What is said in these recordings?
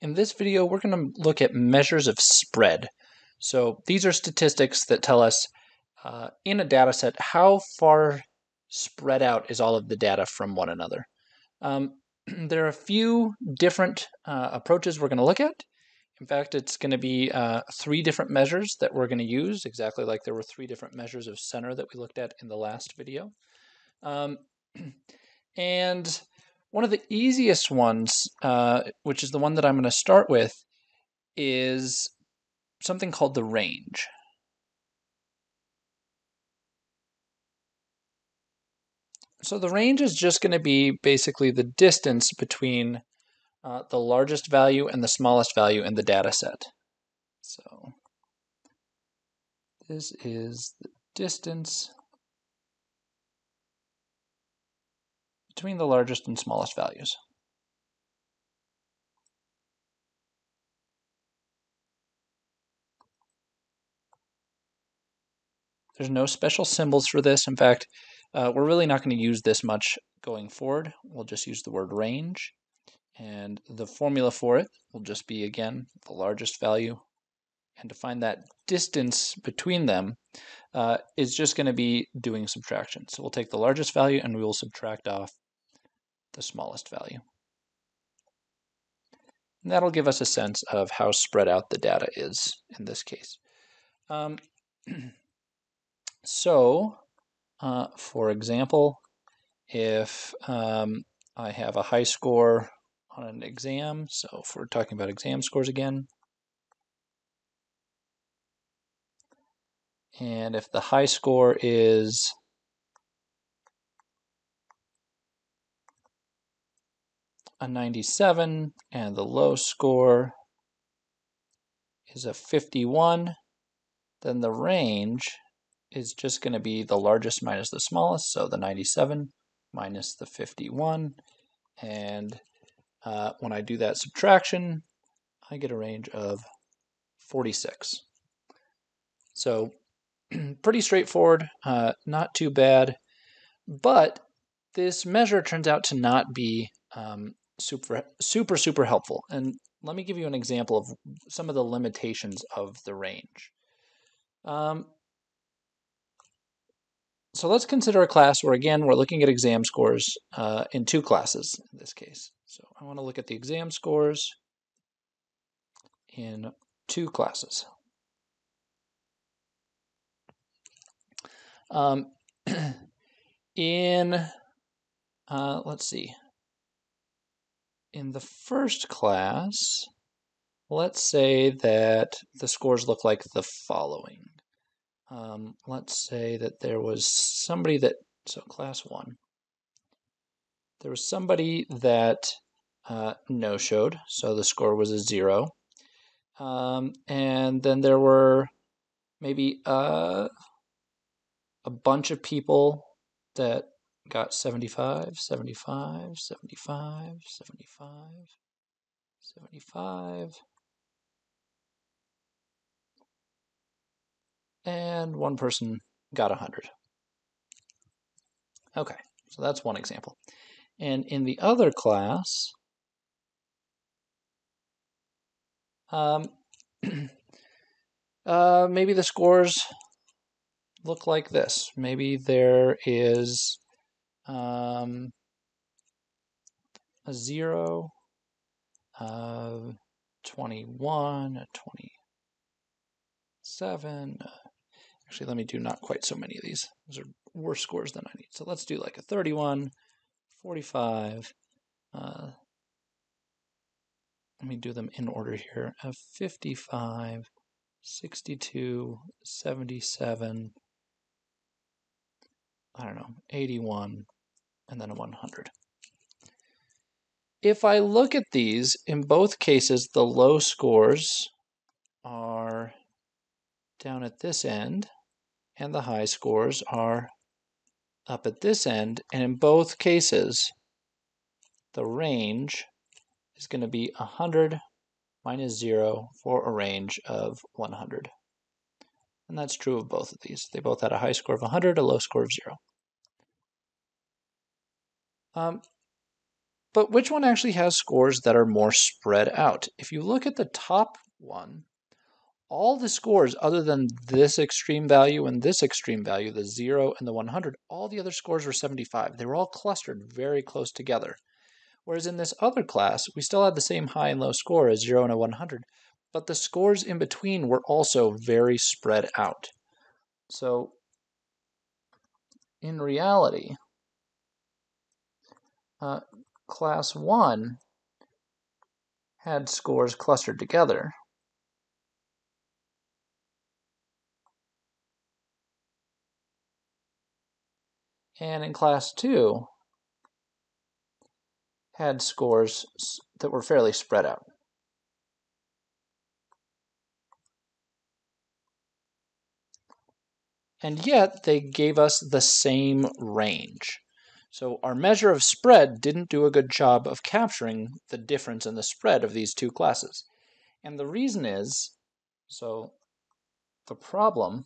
In this video, we're going to look at measures of spread. So these are statistics that tell us in a data set how far spread out is all of the data from one another. There are a few different approaches we're going to look at. In fact, it's going to be 3 different measures that we're going to use, exactly like there were 3 different measures of center that we looked at in the last video. And one of the easiest ones, which is the one that I'm going to start with, is something called the range. So the range is just going to be basically the distance between the largest value and the smallest value in the data set. So this is the distance between the largest and smallest values. There's no special symbols for this. In fact, we're really not going to use this much going forward. We'll just use the word range. And the formula for it will just be, again, the largest value. And to find that distance between them is just going to be doing subtraction. So we'll take the largest value and we will subtract off the smallest value. And that'll give us a sense of how spread out the data is in this case. So, for example, if I have a high score on an exam, so if we're talking about exam scores again, and if the high score is a 97 and the low score is a 51, then the range is just going to be the largest minus the smallest, so the 97 minus the 51, and when I do that subtraction, I get a range of 46. So pretty straightforward, not too bad, but this measure turns out to not be super helpful. And let me give you an example of some of the limitations of the range. So let's consider a class where, again, we're looking at exam scores in 2 classes in this case. So I want to look at the exam scores in 2 classes. Let's see. In the first class, let's say that the scores look like the following. Let's say that there was somebody that, so class 1, there was somebody that no-showed, so the score was a 0. And then there were maybe a bunch of people that got 75, 75, 75, 75, 75, and one person got 100. Okay, so that's one example. And in the other class, maybe the scores look like this. Maybe there is a 0, 21, 27. Actually, let me do not quite so many of these. Those are worse scores than I need. So let's do like a 31, 45. Let me do them in order here. A 55, 62, 77, I don't know, 81, and then a 100. If I look at these, in both cases, the low scores are down at this end, and the high scores are up at this end, and in both cases, the range is going to be 100 minus 0 for a range of 100. And that's true of both of these. They both had a high score of 100, a low score of 0. But which one actually has scores that are more spread out? If you look at the top one, all the scores other than this extreme value and this extreme value, the 0 and the 100, all the other scores were 75. They were all clustered very close together. Whereas in this other class, we still had the same high and low score as 0 and a 100, but the scores in between were also very spread out. So in reality, class 1 had scores clustered together. And in class 2, had scores that were fairly spread out. And yet they gave us the same range. So our measure of spread didn't do a good job of capturing the difference in the spread of these two classes. And the reason is, so the problem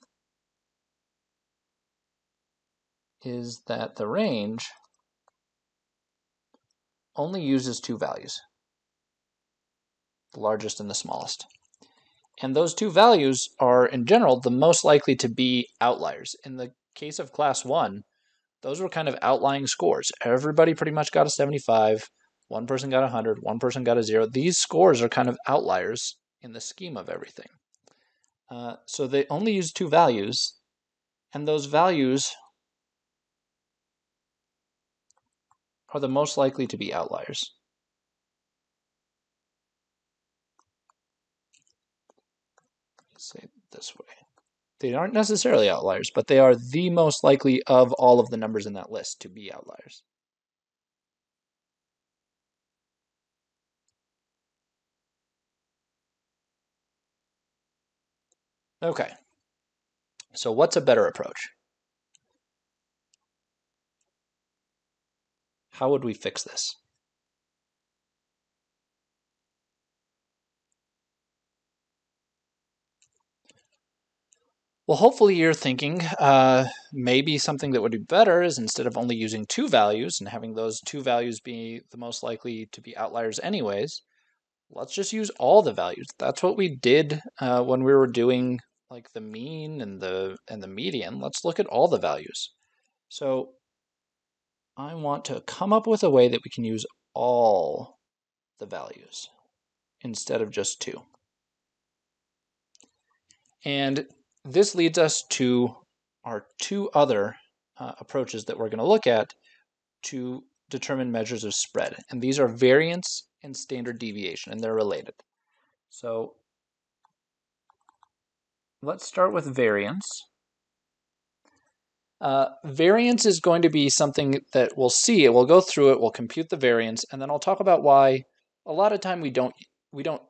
is that the range only uses two values, the largest and the smallest. And those two values are, in general, the most likely to be outliers. In the case of class 1, those were kind of outlying scores. Everybody pretty much got a 75, one person got 100, one person got a 0. These scores are kind of outliers in the scheme of everything. So they only use two values, and those values are the most likely to be outliers. Say it this way. They aren't necessarily outliers, but they are the most likely of all of the numbers in that list to be outliers. Okay, so what's a better approach? How would we fix this? Well, hopefully you're thinking maybe something that would be better is instead of only using two values and having those two values be the most likely to be outliers anyways, let's just use all the values. That's what we did when we were doing like the mean and the median. Let's look at all the values. So I want to come up with a way that we can use all the values instead of just two. And this leads us to our two other approaches that we're going to look at to determine measures of spread. And these are variance and standard deviation, and they're related. So let's start with variance. Variance is going to be something that we'll see. We'll go through it, we'll compute the variance, and then I'll talk about why a lot of time we don't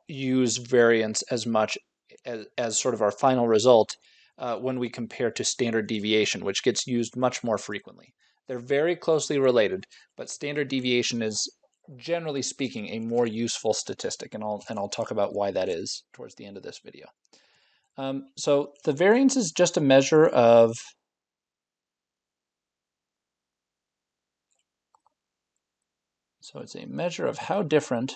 use variance as much as sort of our final result when we compare to standard deviation, which gets used much more frequently. They're very closely related, but standard deviation is, generally speaking, a more useful statistic, and I'll talk about why that is towards the end of this video. So the variance is just a measure of it's a measure of how different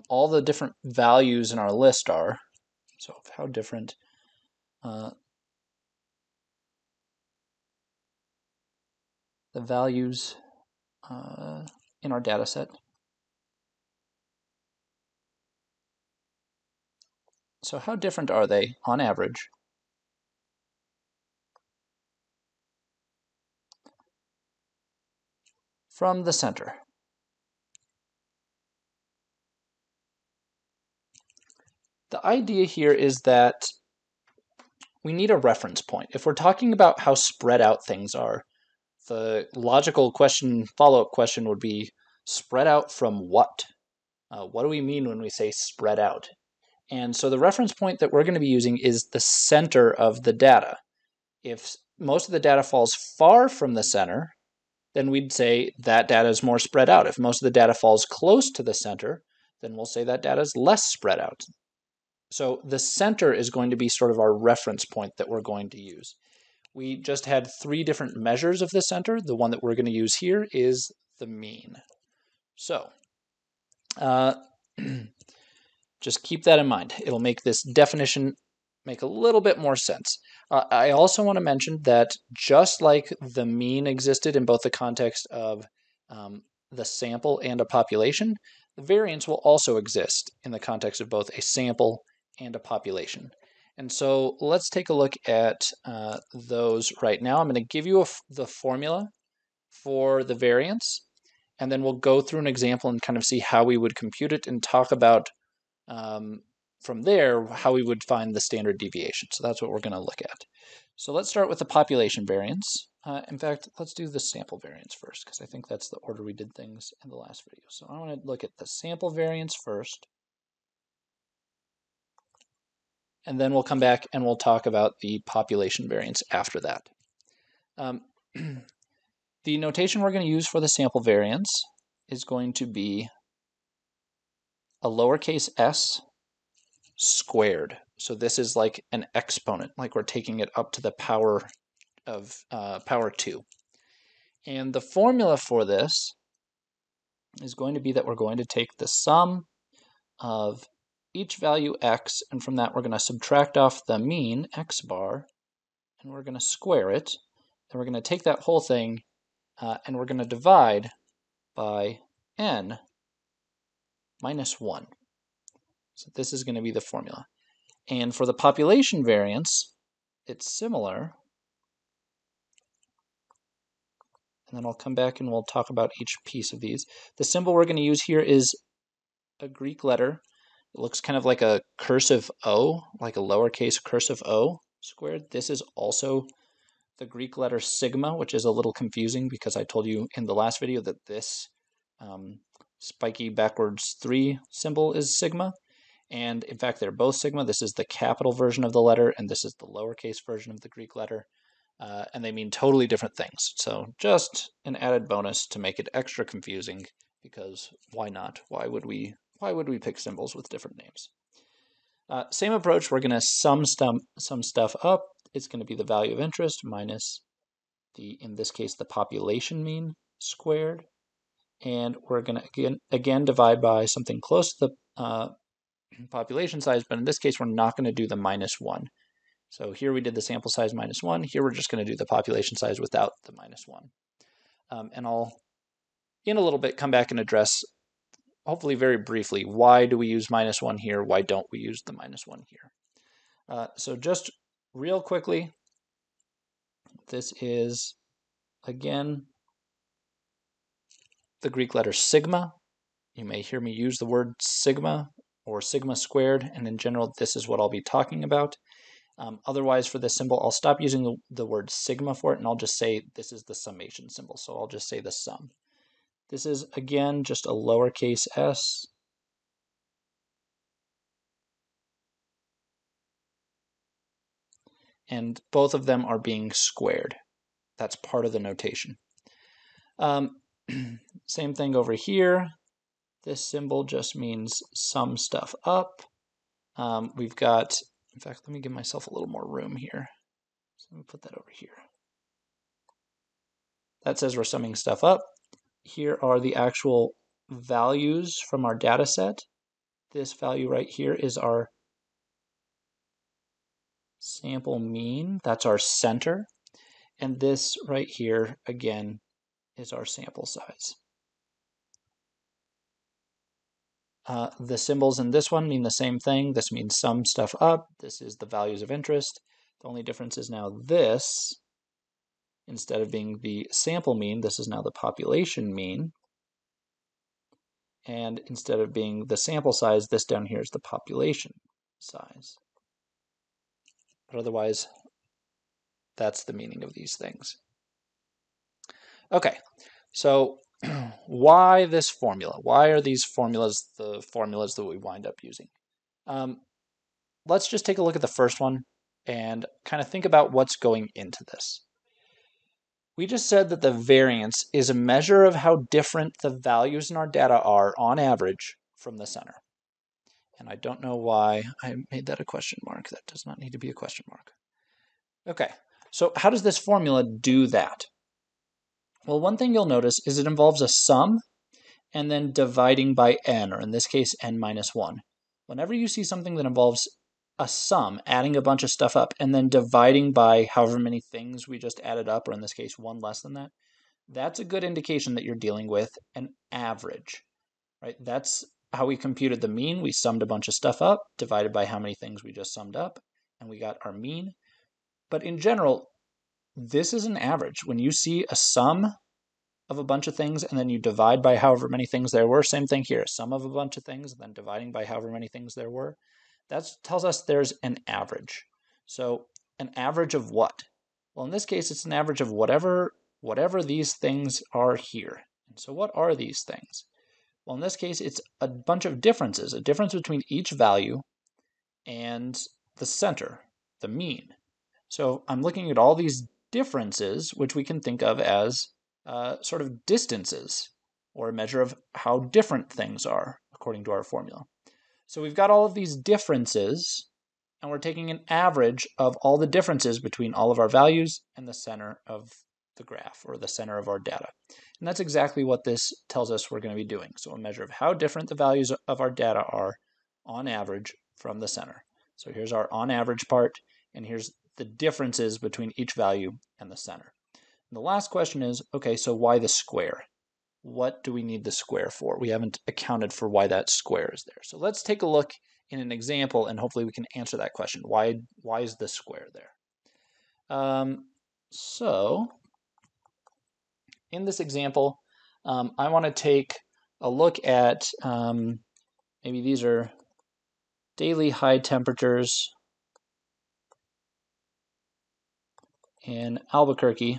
all the different values in our list are. So how different the values in our data set. So how different are they on average from the center? The idea here is that we need a reference point. If we're talking about how spread out things are, the logical question, follow-up question would be, spread out from what? What do we mean when we say spread out? And so the reference point that we're going to be using is the center of the data. If most of the data falls far from the center, then we'd say that data is more spread out. If most of the data falls close to the center, then we'll say that data is less spread out. So the center is going to be sort of our reference point that we're going to use. we just had three different measures of the center. The one that we're going to use here is the mean. So just keep that in mind. It'll make this definition make a little bit more sense. I also want to mention that just like the mean existed in both the context of the sample and a population, the variance will also exist in the context of both a sample and a population. And so let's take a look at those right now. I'm going to give you the formula for the variance, and then we'll go through an example and kind of see how we would compute it and talk about from there how we would find the standard deviation. So that's what we're going to look at. So let's start with the population variance. In fact, let's do the sample variance first, because I think that's the order we did things in the last video. So I want to look at the sample variance first, and then we'll come back and we'll talk about the population variance after that. The notation we're going to use for the sample variance is going to be a lowercase s squared. So this is like an exponent, like we're taking it up to the power of power 2. And the formula for this is going to be that we're going to take the sum of each value x, and from that we're going to subtract off the mean, x bar, and we're going to square it. Then we're going to take that whole thing and we're going to divide by n minus 1. So this is going to be the formula. And for the population variance, it's similar. And then I'll come back and we'll talk about each piece of these. The symbol we're going to use here is a Greek letter. It looks kind of like a cursive O, like a lowercase cursive O squared. This is also the Greek letter sigma, which is a little confusing because I told you in the last video that this spiky backwards 3 symbol is sigma. And in fact, they're both sigma. This is the capital version of the letter, and this is the lowercase version of the Greek letter. And they mean totally different things. So just an added bonus to make it extra confusing, because why not? Why would we pick symbols with different names? Same approach, we're going to sum stuff up. It's going to be the value of interest minus in this case, the population mean squared. And we're going to again divide by something close to the population size, but in this case, we're not going to do the minus 1. So here we did the sample size minus 1. Here we're just going to do the population size without the minus 1. And I'll, in a little bit, come back and address, hopefully very briefly, why do we use minus 1 here? Why don't we use the minus 1 here? So just real quickly, this is, again, the Greek letter sigma. You may hear me use the word sigma or sigma squared, and in general, this is what I'll be talking about. Otherwise, for this symbol, I'll stop using the word sigma for it, and I'll just say this is the summation symbol. So I'll just say the sum. This is, again, just a lowercase s. And both of them are being squared. That's part of the notation. Same thing over here. This symbol just means sum stuff up. We've got, in fact, let me give myself a little more room here. So let me put that over here. That says we're summing stuff up. Here are the actual values from our data set. This value right here is our sample mean. That's our center. And this right here, again, is our sample size. The symbols in this one mean the same thing. This means sum stuff up. This is the values of interest. The only difference is now this, instead of being the sample mean, this is now the population mean. And instead of being the sample size, this down here is the population size. But otherwise, that's the meaning of these things. Okay, so why this formula? Why are these formulas the formulas that we wind up using? Let's just take a look at the first one and kind of think about what's going into this. We just said that the variance is a measure of how different the values in our data are on average from the center. And I don't know why I made that a question mark. That does not need to be a question mark. Okay, So how does this formula do that? Well, one thing you'll notice is it involves a sum and then dividing by n, or in this case, n minus 1. Whenever you see something that involves a sum, adding a bunch of stuff up, and then dividing by however many things we just added up, or in this case, one less than that, that's a good indication that you're dealing with an average, right? That's how we computed the mean. We summed a bunch of stuff up, divided by how many things we just summed up, and we got our mean. But in general, this is an average. When you see a sum of a bunch of things and then you divide by however many things there were, same thing here, sum of a bunch of things and then dividing by however many things there were, that tells us there's an average. So an average of what? Well, in this case, it's an average of whatever these things are here. And so what are these things? Well, in this case, it's a bunch of differences, a difference between each value and the center, the mean. So I'm looking at all these differences, which we can think of as sort of distances, or a measure of how different things are, according to our formula. So we've got all of these differences, and we're taking an average of all the differences between all of our values and the center of the graph, or the center of our data. And that's exactly what this tells us we're going to be doing. So a measure of how different the values of our data are on average from the center. So here's our on average part, and here's the differences between each value and the center. And the last question is, okay, so why the square? What do we need the square for? We haven't accounted for why that square is there. So let's take a look in an example, and hopefully we can answer that question. Why is the square there? So in this example, I want to take a look at maybe these are daily high temperatures in Albuquerque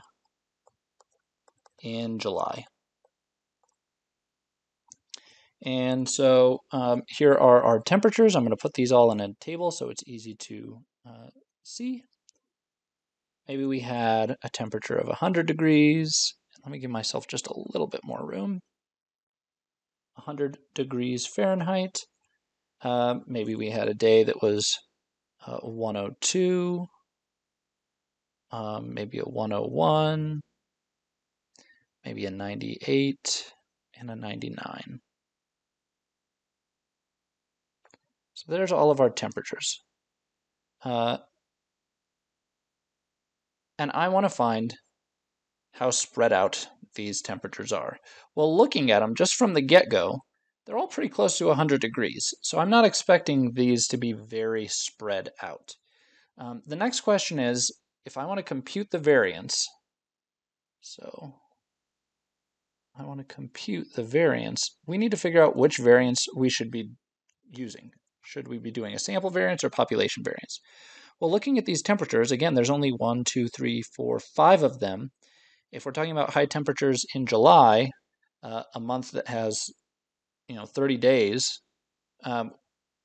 in July. And so here are our temperatures. I'm going to put these all in a table so it's easy to see. Maybe we had a temperature of 100 degrees. Let me give myself just a little bit more room. 100 degrees Fahrenheit. Maybe we had a day that was 102, maybe a 101, maybe a 98, and a 99. So there's all of our temperatures. And I want to find how spread out these temperatures are. Well, looking at them just from the get-go, they're all pretty close to 100 degrees. So I'm not expecting these to be very spread out. The next question is, if I want to compute the variance, so I want to compute the variance, we need to figure out which variance we should be using. Should we be doing a sample variance or population variance? Well, looking at these temperatures, again, there's only 1, 2, 3, 4, 5 of them. If we're talking about high temperatures in July, a month that has 30 days,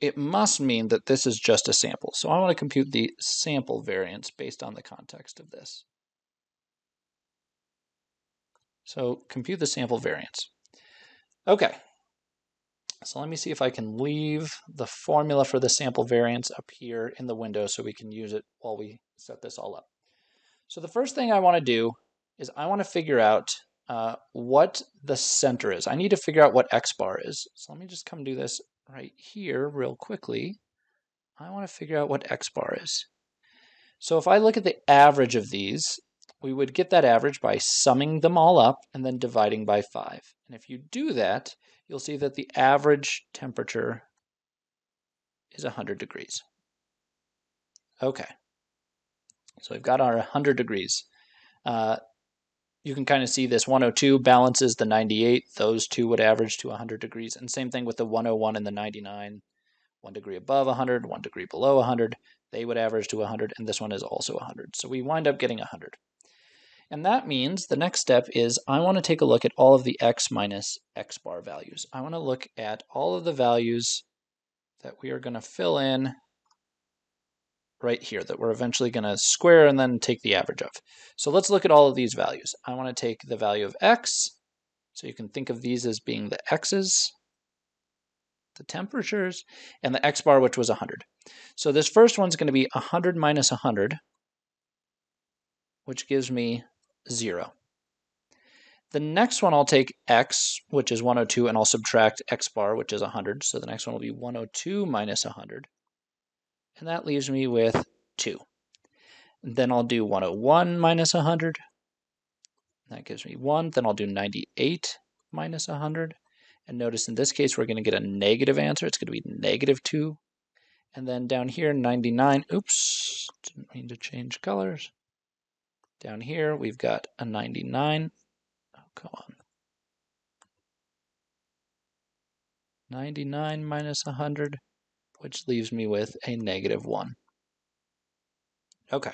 it must mean that this is just a sample. So I want to compute the sample variance based on the context of this. So compute the sample variance. Okay, so let me see if I can leave the formula for the sample variance up here in the window so we can use it while we set this all up. So the first thing I want to do is I want to figure out what the center is. I need to figure out what x bar is. So let me just come do this right here real quickly. I want to figure out what x bar is. So if I look at the average of these, we would get that average by summing them all up and then dividing by 5. And if you do that, you'll see that the average temperature is 100 degrees. Okay, so we've got our 100 degrees. You can kind of see this 102 balances the 98. Those two would average to 100 degrees. And same thing with the 101 and the 99. 1 degree above 100, 1 degree below 100. They would average to 100, and this one is also 100. So we wind up getting 100. And that means the next step is I want to take a look at all of the x minus x bar values. I want to look at all of the values that we are going to fill in right here that we're eventually going to square and then take the average of. So let's look at all of these values. I want to take the value of x, so you can think of these as being the x's, the temperatures, and the x bar, which was 100. So this first one's going to be 100 minus 100, which gives me 0. The next one I'll take x, which is 102, and I'll subtract x bar, which is 100. So the next one will be 102 minus 100. And that leaves me with 2. And then I'll do 101 minus 100. That gives me 1. Then I'll do 98 minus 100. And notice in this case, we're going to get a negative answer. It's going to be negative 2. And then down here, 99. Oops, didn't mean to change colors. Down here, we've got a 99. Oh, come on. 99 minus 100, which leaves me with a negative 1. Okay.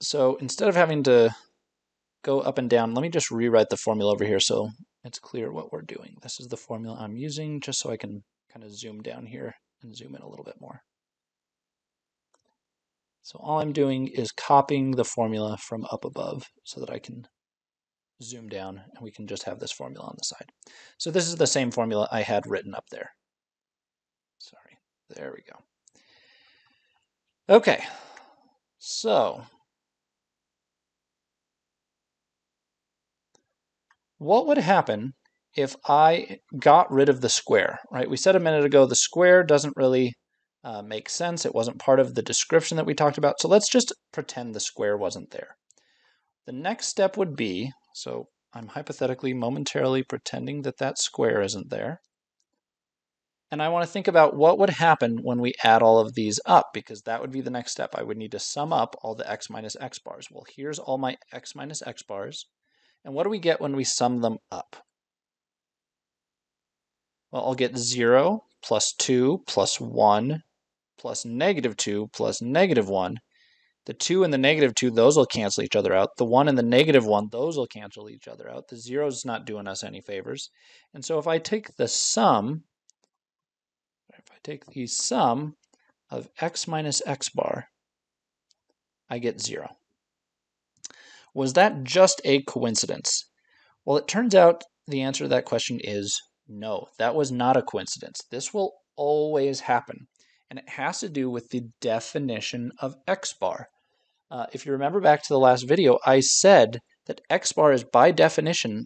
So instead of having to go up and down, let me just rewrite the formula over here so it's clear what we're doing. This is the formula I'm using just so I can kind of zoom down here and zoom in a little bit more. So all I'm doing is copying the formula from up above so that I can zoom down and we can just have this formula on the side. So this is the same formula I had written up there. Sorry, there we go. Okay, so what would happen if I got rid of the square, right? We said a minute ago the square doesn't really make sense. It wasn't part of the description that we talked about. So let's just pretend the square wasn't there. The next step would be, so I'm hypothetically momentarily pretending that that square isn't there. And I want to think about what would happen when we add all of these up, because that would be the next step. I would need to sum up all the x minus x bars. Well, here's all my x minus x bars. And what do we get when we sum them up? Well, I'll get 0 plus 2 plus 1 plus negative 2 plus negative 1. The 2 and the negative 2, those will cancel each other out. The 1 and the negative 1, those will cancel each other out. The 0 is not doing us any favors. And so if I take the sum, of x minus x bar, I get 0. Was that just a coincidence? Well, it turns out the answer to that question is no. That was not a coincidence. This will always happen. And it has to do with the definition of x bar. If you remember back to the last video, I said that x bar is by definition,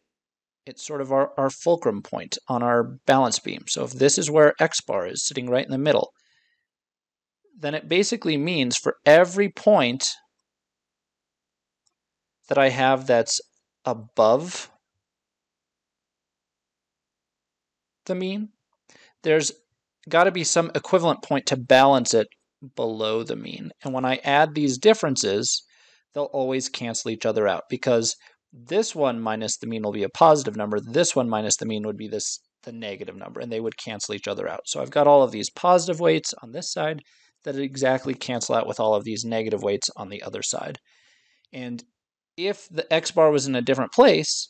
it's sort of our fulcrum point on our balance beam. So if this is where x bar is sitting right in the middle, then it basically means for every point that I have that's above the mean, there's got to be some equivalent point to balance it below the mean. And when I add these differences, they'll always cancel each other out, because this one minus the mean will be a positive number. This one minus the mean would be the negative number, and they would cancel each other out. So I've got all of these positive weights on this side that exactly cancel out with all of these negative weights on the other side. And if the x bar was in a different place,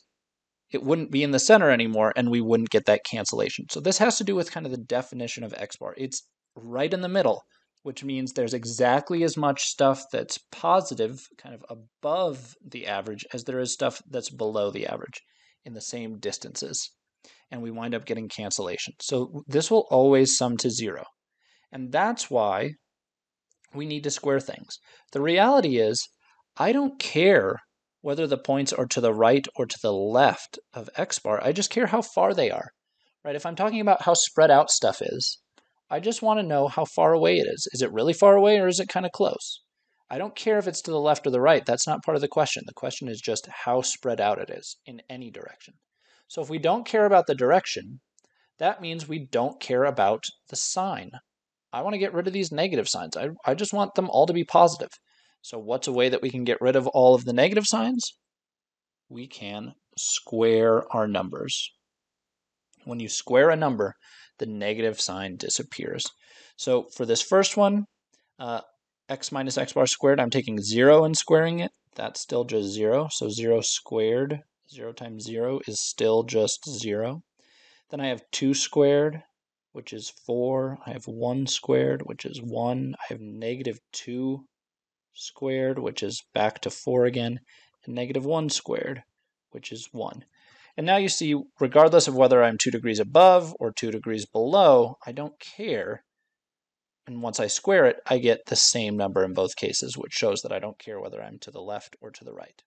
it wouldn't be in the center anymore, and we wouldn't get that cancellation. So this has to do with kind of the definition of x bar. It's right in the middle, which means there's exactly as much stuff that's positive, kind of above the average, as there is stuff that's below the average in the same distances. And we wind up getting cancellation. So this will always sum to 0. And that's why we need to square things. The reality is, I don't care whether the points are to the right or to the left of x bar. I just care how far they are, right? If I'm talking about how spread out stuff is, I just want to know how far away it is. Is it really far away, or is it kind of close? I don't care if it's to the left or the right. That's not part of the question. The question is just how spread out it is in any direction. So if we don't care about the direction, that means we don't care about the sign. I want to get rid of these negative signs. I just want them all to be positive. So what's a way that we can get rid of all of the negative signs? We can square our numbers. When you square a number, the negative sign disappears. So for this first one, x minus x bar squared, I'm taking 0 and squaring it. That's still just 0. So 0 squared, 0 times 0 is still just 0. Then I have 2 squared, which is 4. I have 1 squared, which is 1. I have negative 2 squared, which is back to 4 again, and negative 1 squared, which is 1. And now you see, regardless of whether I'm 2 degrees above or 2 degrees below, I don't care. And once I square it, I get the same number in both cases, which shows that I don't care whether I'm to the left or to the right.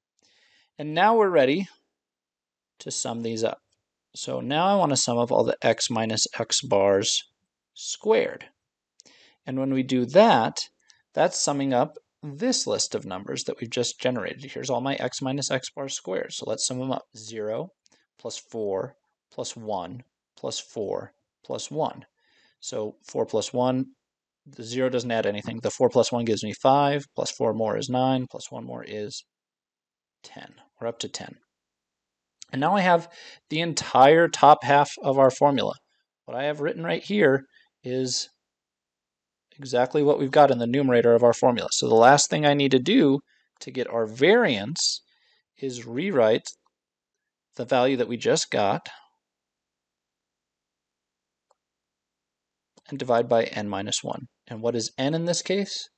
And now we're ready to sum these up. So now I want to sum up all the x minus x bars squared. And when we do that, that's summing up this list of numbers that we've just generated. Here's all my x minus x bars squared. So let's sum them up. 0 plus 4 plus 1 plus 4 plus 1. So 4 plus 1, the 0 doesn't add anything. The 4 plus 1 gives me 5, plus 4 more is 9, plus 1 more is 10. We're up to 10. And now I have the entire top half of our formula. What I have written right here is exactly what we've got in the numerator of our formula. So the last thing I need to do to get our variance is rewrite the value that we just got and divide by n minus 1. And what is n in this case?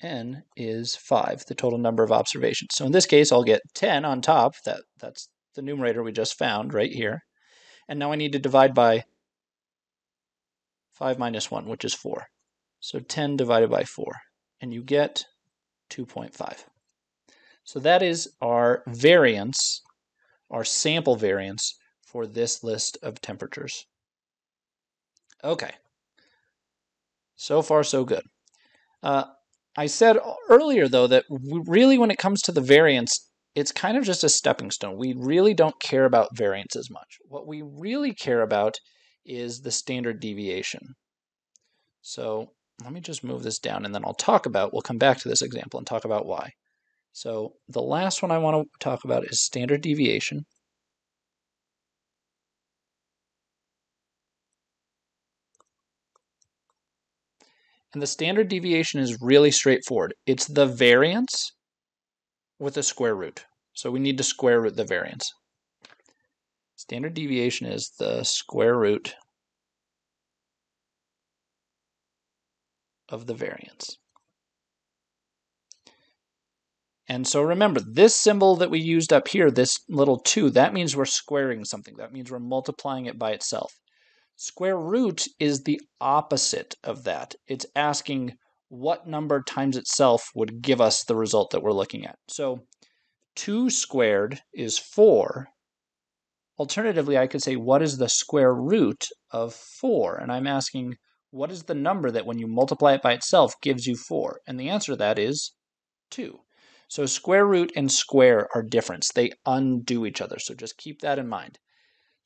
N is 5, the total number of observations. So in this case, I'll get 10 on top. That's the numerator we just found right here. And now I need to divide by 5 minus 1, which is 4. So 10 divided by 4. And you get 2.5. So that is our variance, our sample variance for this list of temperatures. Okay. So far, so good. I said earlier, though, that really when it comes to the variance, it's kind of just a stepping stone. We really don't care about variance as much. What we really care about is the standard deviation. So let me just move this down, and then we'll come back to this example and talk about why. So the last one I want to talk about is standard deviation. And the standard deviation is really straightforward. It's the variance with a square root. So we need to square root the variance. Standard deviation is the square root of the variance. And so remember, this symbol that we used up here, this little 2, that means we're squaring something. That means we're multiplying it by itself. Square root is the opposite of that. It's asking what number times itself would give us the result that we're looking at. So 2 squared is 4. Alternatively, I could say, what is the square root of 4? And I'm asking, what is the number that when you multiply it by itself gives you 4? And the answer to that is 2. So square root and square are different. They undo each other. So just keep that in mind.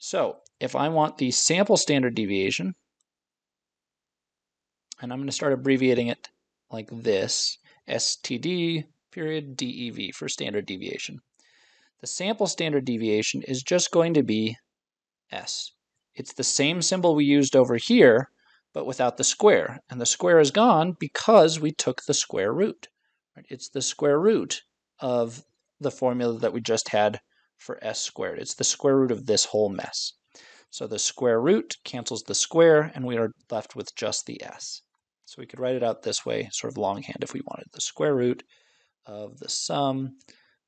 So if I want the sample standard deviation, and I'm going to start abbreviating it like this, STD period DEV for standard deviation. The sample standard deviation is just going to be S. It's the same symbol we used over here, but without the square. And the square is gone because we took the square root. It's the square root of the formula that we just had for S squared. It's the square root of this whole mess. So the square root cancels the square, and we are left with just the S. So we could write it out this way, sort of longhand if we wanted. The square root of the sum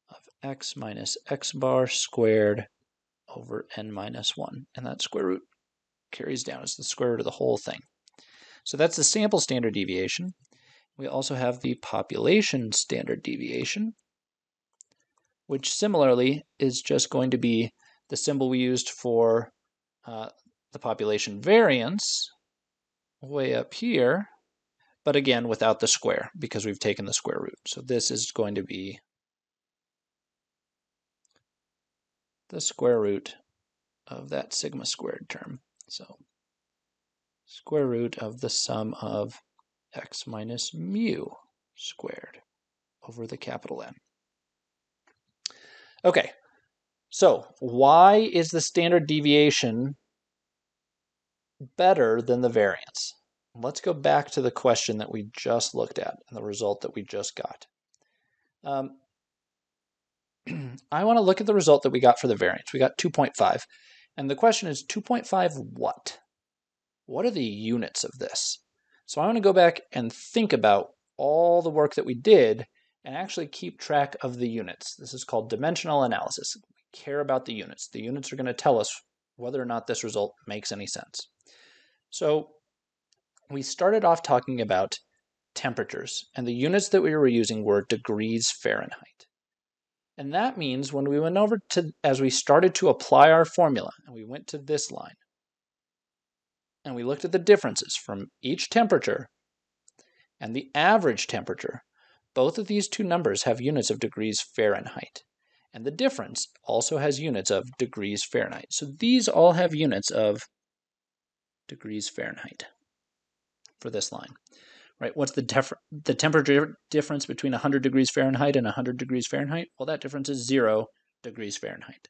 of x minus x bar squared over n minus 1. And that square root carries down as the square root of the whole thing. So that's the sample standard deviation. We also have the population standard deviation, which similarly is just going to be the symbol we used for the population variance way up here, but again without the square because we've taken the square root. So this is going to be the square root of that sigma squared term. So square root of the sum of x minus mu squared over the capital N. Okay, so why is the standard deviation better than the variance? Let's go back to the question that we just looked at and the result that we just got. I want to look at the result that we got for the variance. We got 2.5. And the question is 2.5 what? What are the units of this? So I want to go back and think about all the work that we did and actually keep track of the units. This is called dimensional analysis. We care about the units. The units are going to tell us whether or not this result makes any sense. So we started off talking about temperatures, and the units that we were using were degrees Fahrenheit. And that means when we went over to, as we started to apply our formula, and we went to this line, and we looked at the differences from each temperature and the average temperature, both of these two numbers have units of degrees Fahrenheit. And the difference also has units of degrees Fahrenheit. So these all have units of degrees Fahrenheit for this line. Right? What's the temperature difference between 100 degrees Fahrenheit and 100 degrees Fahrenheit? Well, that difference is 0 degrees Fahrenheit.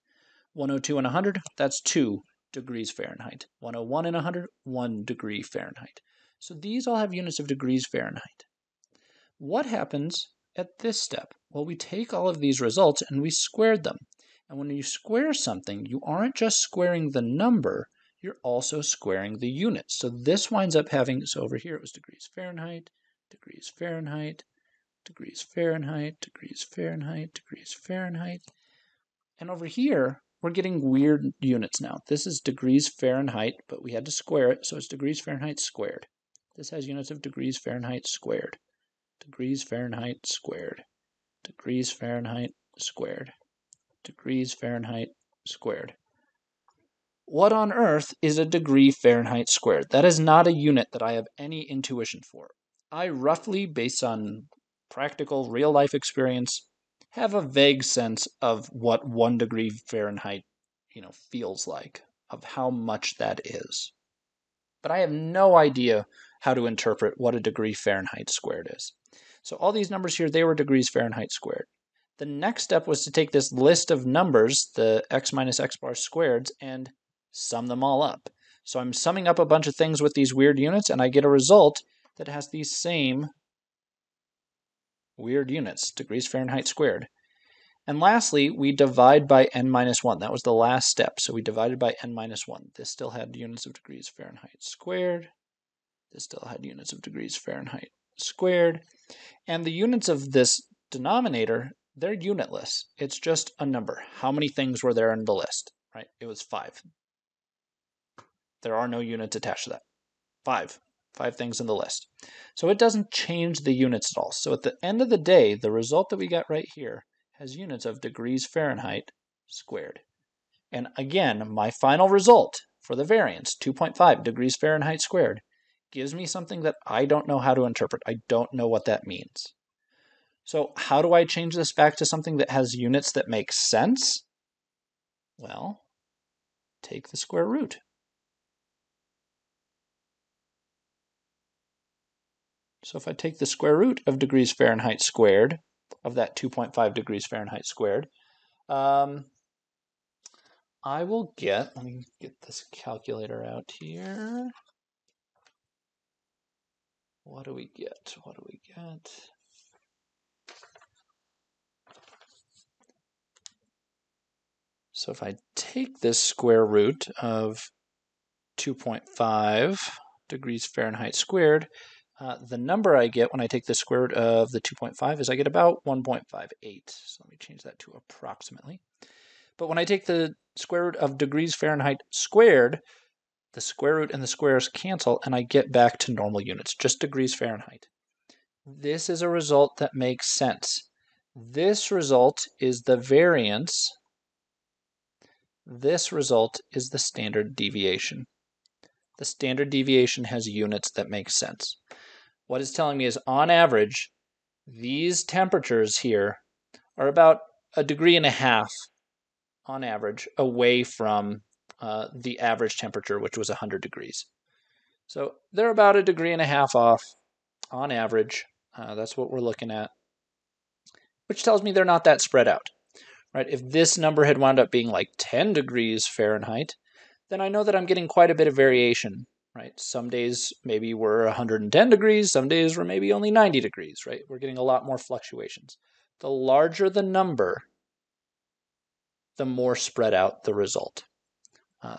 102 and 100, that's 2 degrees Fahrenheit. 101 and 100, 1 degree Fahrenheit. So these all have units of degrees Fahrenheit. What happens at this step? Well, we take all of these results and we squared them. And when you square something, you aren't just squaring the number, you're also squaring the units. So this winds up having, so over here it was degrees Fahrenheit, degrees Fahrenheit, degrees Fahrenheit, degrees Fahrenheit, degrees Fahrenheit. And over here, we're getting weird units now. This is degrees Fahrenheit, but we had to square it, so it's degrees Fahrenheit squared. This has units of degrees Fahrenheit squared. Degrees Fahrenheit squared. Degrees Fahrenheit squared. Degrees Fahrenheit squared. What on earth is a degree Fahrenheit squared? That is not a unit that I have any intuition for. I roughly, based on practical real-life experience, have a vague sense of what 1 degree Fahrenheit, feels like, of how much that is. But I have no idea how to interpret what a degree Fahrenheit squared is. So all these numbers here, they were degrees Fahrenheit squared. The next step was to take this list of numbers, the x minus x bar squareds, and sum them all up. So I'm summing up a bunch of things with these weird units, and I get a result that has these same weird units, degrees Fahrenheit squared. And lastly, we divide by n minus 1. That was the last step. So we divided by n minus 1. This still had units of degrees Fahrenheit squared. This still had units of degrees Fahrenheit squared. And the units of this denominator, they're unitless. It's just a number. How many things were there in the list? Right? It was 5. There are no units attached to that. 5 things in the list. So it doesn't change the units at all. So at the end of the day, the result that we got right here has units of degrees Fahrenheit squared. And again, my final result for the variance, 2.5 degrees Fahrenheit squared, gives me something that I don't know how to interpret. I don't know what that means. So how do I change this back to something that has units that make sense? Well, take the square root. So if I take the square root of degrees Fahrenheit squared, of that 2.5 degrees Fahrenheit squared, I will get, let me get this calculator out here. What do we get? What do we get? So if I take this square root of 2.5 degrees Fahrenheit squared, the number I get when I take the square root of the 2.5 is I get about 1.58. So let me change that to approximately. But when I take the square root of degrees Fahrenheit squared, the square root and the squares cancel, and I get back to normal units, just degrees Fahrenheit. This is a result that makes sense. This result is the variance. This result is the standard deviation. The standard deviation has units that make sense. What it's telling me is, on average, these temperatures here are about 1.5 degrees on average away from the average temperature, which was 100 degrees. So they're about 1.5 degrees off on average. That's what we're looking at, which tells me they're not that spread out. Right? If this number had wound up being like 10 degrees Fahrenheit, then I know that I'm getting quite a bit of variation. Right? Some days maybe we're 110 degrees, some days we're maybe only 90 degrees, right? We're getting a lot more fluctuations. The larger the number, the more spread out the result.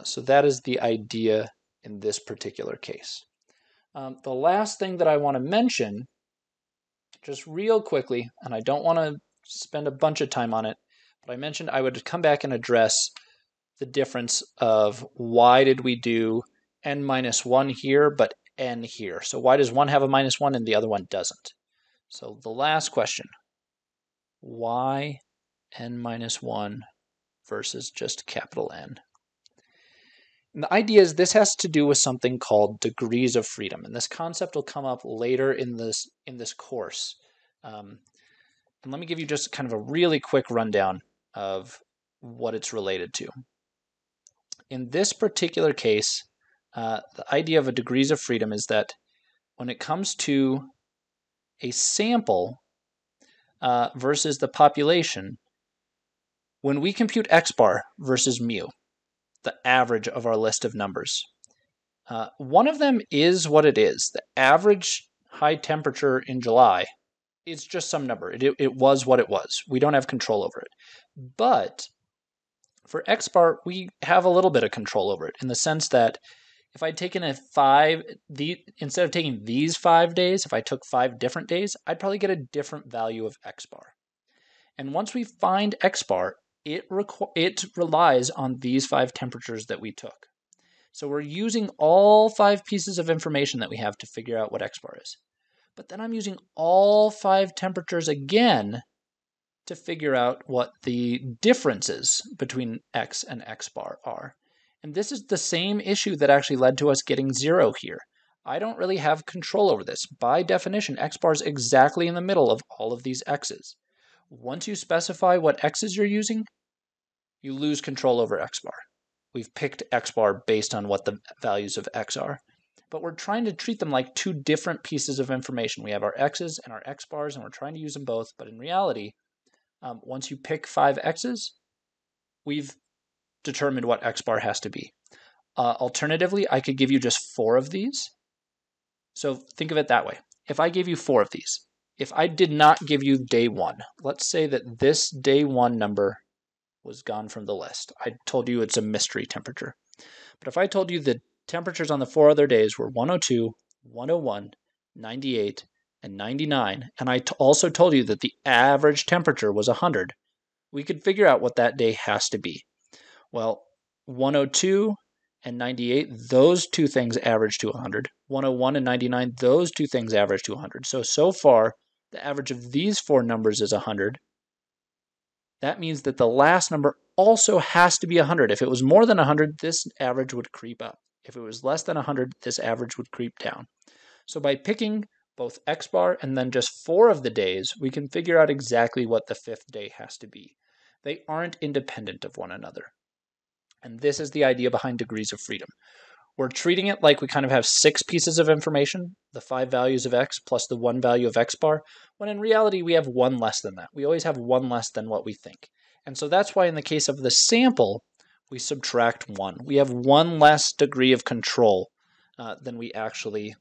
So that is the idea in this particular case. The last thing that I want to mention, just real quickly, and I don't want to spend a bunch of time on it, but I mentioned I would come back and address the difference of why did we do n minus 1 here, but n here. So why does one have a minus 1 and the other one doesn't? So the last question, why n minus 1 versus just capital N? And the idea is this has to do with something called degrees of freedom, and this concept will come up later in this course. And let me give you just kind of a really quick rundown of what it's related to. In this particular case, the idea of a degrees of freedom is that when it comes to a sample versus the population, when we compute x bar versus mu, the average of our list of numbers, one of them is what it is. The average high temperature in July is just some number. It was what it was. We don't have control over it. But for x bar, we have a little bit of control over it in the sense that if I'd taken instead of taking these 5 days, if I took 5 different days, I'd probably get a different value of x bar. And once we find x bar, it relies on these 5 temperatures that we took. So we're using all 5 pieces of information that we have to figure out what x bar is. But then I'm using all 5 temperatures again to figure out what the differences between x and x bar are. And this is the same issue that actually led to us getting 0 here. I don't really have control over this. By definition, x bar is exactly in the middle of all of these x's. Once you specify what x's you're using, you lose control over x bar. We've picked x bar based on what the values of x are. But we're trying to treat them like 2 different pieces of information. We have our x's and our x bars, and we're trying to use them both. But in reality, once you pick 5 x's, we've determined what x bar has to be. Alternatively, I could give you just 4 of these. So think of it that way. If I gave you 4 of these, if I did not give you day 1, let's say that this day 1 number was gone from the list. I told you it's a mystery temperature. But if I told you the temperatures on the 4 other days were 102, 101, 98, and 99, and I also told you that the average temperature was 100, we could figure out what that day has to be. Well, 102 and 98, those 2 things average to 100. 101 and 99, those 2 things average to 100. So far, the average of these 4 numbers is 100. That means that the last number also has to be 100. If it was more than 100, this average would creep up. If it was less than 100, this average would creep down. So by picking both x bar and then just 4 of the days, we can figure out exactly what the 5th day has to be. They aren't independent of one another. And this is the idea behind degrees of freedom. We're treating it like we kind of have 6 pieces of information, the 5 values of x plus the 1 value of x bar, when in reality we have 1 less than that. We always have 1 less than what we think. And so that's why in the case of the sample, we subtract 1. We have 1 less degree of control than we actually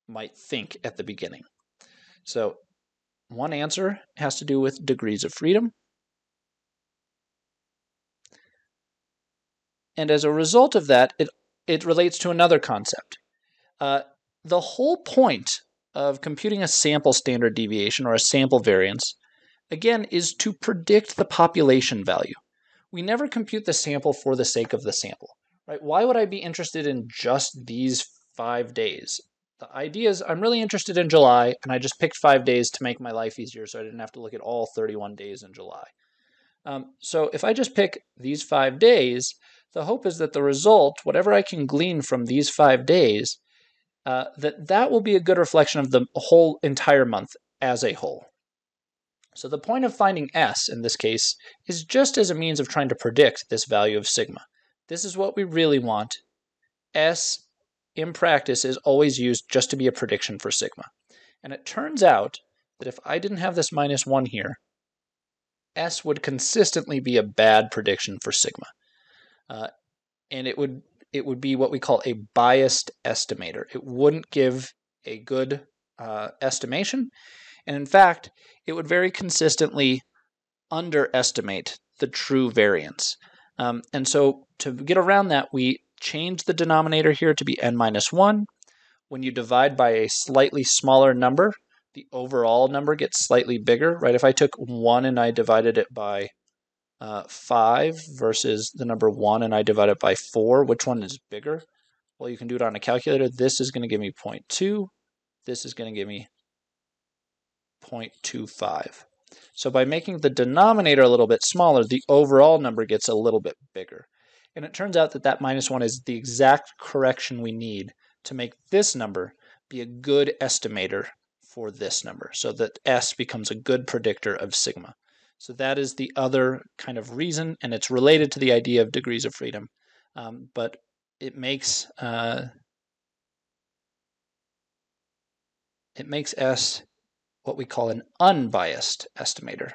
might think at the beginning. So one answer has to do with degrees of freedom. And as a result of that, it relates to another concept. The whole point of computing a sample standard deviation or a sample variance, again, is to predict the population value. We never compute the sample for the sake of the sample, right? Why would I be interested in just these 5 days? The idea is I'm really interested in July, and I just picked 5 days to make my life easier so I didn't have to look at all 31 days in July. So if I just pick these 5 days, the hope is that the result, whatever I can glean from these 5 days, that will be a good reflection of the whole entire month as a whole. So the point of finding S in this case is just as a means of trying to predict this value of sigma. This is what we really want. S in practice is always used just to be a prediction for sigma. And it turns out that if I didn't have this minus 1 here, S would consistently be a bad prediction for sigma. And it would be what we call a biased estimator. It wouldn't give a good estimation. And in fact, it would very consistently underestimate the true variance. And so to get around that, we change the denominator here to be n minus 1. When you divide by a slightly smaller number, the overall number gets slightly bigger, right? If I took 1 and I divided it by 5 versus the number 1 and I divide it by 4, which one is bigger? Well, you can do it on a calculator. This is going to give me 0.2. This is going to give me 0.25. So by making the denominator a little bit smaller, the overall number gets a little bit bigger. And it turns out that that -1 is the exact correction we need to make this number be a good estimator for this number, so that S becomes a good predictor of sigma. So that is the other kind of reason, and it's related to the idea of degrees of freedom. But it makes S what we call an unbiased estimator.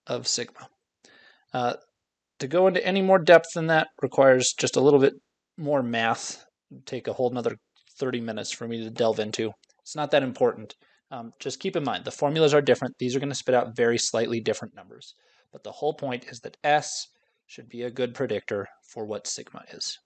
Of sigma. To go into any more depth than that requires just a little bit more math. It'd take a whole another 30 minutes for me to delve into. It's not that important. Just keep in mind, the formulas are different. These are going to spit out very slightly different numbers. But the whole point is that S should be a good predictor for what sigma is.